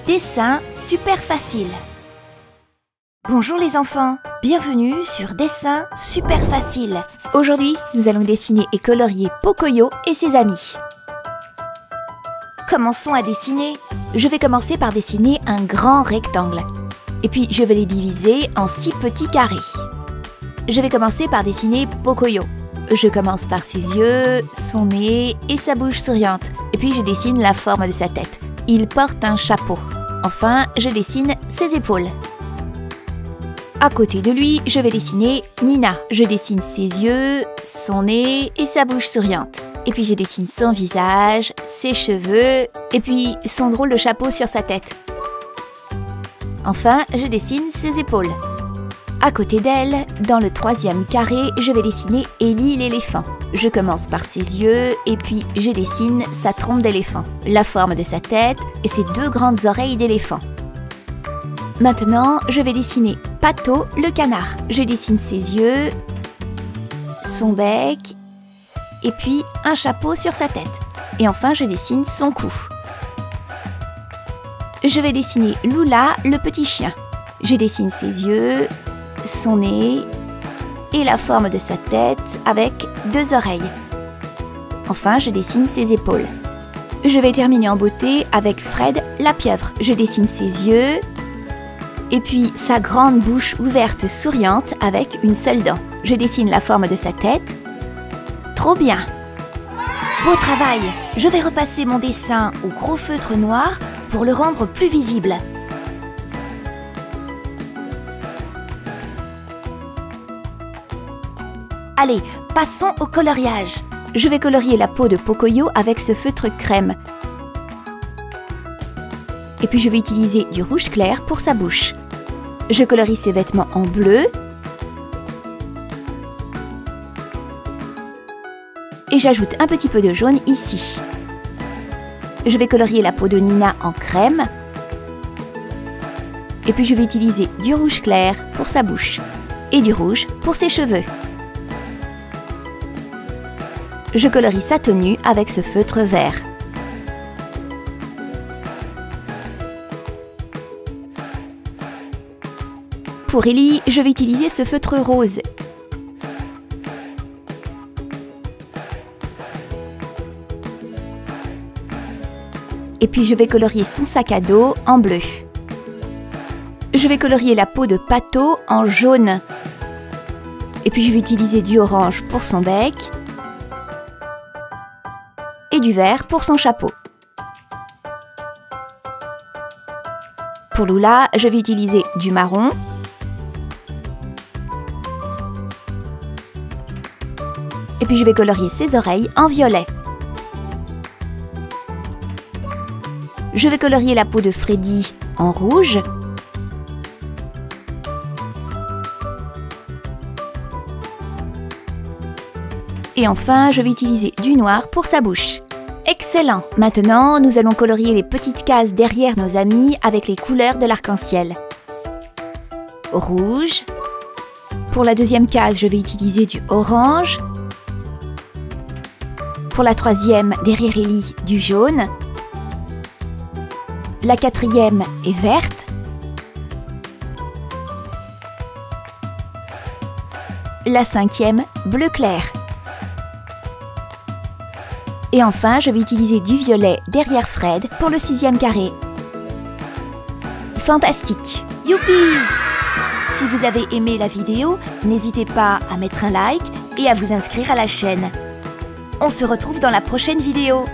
Dessin super facile. Bonjour les enfants, bienvenue sur Dessin super facile. Aujourd'hui, nous allons dessiner et colorier Pocoyo et ses amis. Commençons à dessiner. Je vais commencer par dessiner un grand rectangle. Et puis, je vais les diviser en 6 petits carrés. Je vais commencer par dessiner Pocoyo. Je commence par ses yeux, son nez et sa bouche souriante. Et puis, je dessine la forme de sa tête. Il porte un chapeau. Enfin, je dessine ses épaules. À côté de lui, je vais dessiner Nina. Je dessine ses yeux, son nez et sa bouche souriante. Et puis je dessine son visage, ses cheveux et puis son drôle de chapeau sur sa tête. Enfin, je dessine ses épaules. À côté d'elle, dans le 3e carré, je vais dessiner Ellie l'éléphant. Je commence par ses yeux et puis je dessine sa trompe d'éléphant, la forme de sa tête et ses 2 grandes oreilles d'éléphant. Maintenant, je vais dessiner Pato le canard. Je dessine ses yeux, son bec et puis un chapeau sur sa tête. Et enfin, je dessine son cou. Je vais dessiner Lula le petit chien. Je dessine ses yeux, son nez et la forme de sa tête avec 2 oreilles. Enfin, je dessine ses épaules. Je vais terminer en beauté avec Fred la pieuvre. Je dessine ses yeux et puis sa grande bouche ouverte souriante avec une seule dent. Je dessine la forme de sa tête. Trop bien! Beau travail! Je vais repasser mon dessin au gros feutre noir pour le rendre plus visible. Allez, passons au coloriage. Je vais colorier la peau de Pocoyo avec ce feutre crème. Et puis je vais utiliser du rouge clair pour sa bouche. Je colorie ses vêtements en bleu. Et j'ajoute un petit peu de jaune ici. Je vais colorier la peau de Nina en crème. Et puis je vais utiliser du rouge clair pour sa bouche. Et du rouge pour ses cheveux. Je colorie sa tenue avec ce feutre vert. Pour Ellie, je vais utiliser ce feutre rose. Et puis je vais colorier son sac à dos en bleu. Je vais colorier la peau de Pato en jaune. Et puis je vais utiliser du orange pour son bec. Et du vert pour son chapeau. Pour Lula, je vais utiliser du marron. Et puis je vais colorier ses oreilles en violet. Je vais colorier la peau de Freddy en rouge. Et enfin, je vais utiliser du noir pour sa bouche. Excellent! Maintenant, nous allons colorier les petites cases derrière nos amis avec les couleurs de l'arc-en-ciel. Rouge. Pour la 2e case, je vais utiliser du orange. Pour la 3e, derrière Ellie, du jaune. La 4e est verte. La 5e, bleu clair. Et enfin, je vais utiliser du violet derrière Fred pour le 6e carré. Fantastique! Youpi! Si vous avez aimé la vidéo, n'hésitez pas à mettre un like et à vous inscrire à la chaîne. On se retrouve dans la prochaine vidéo.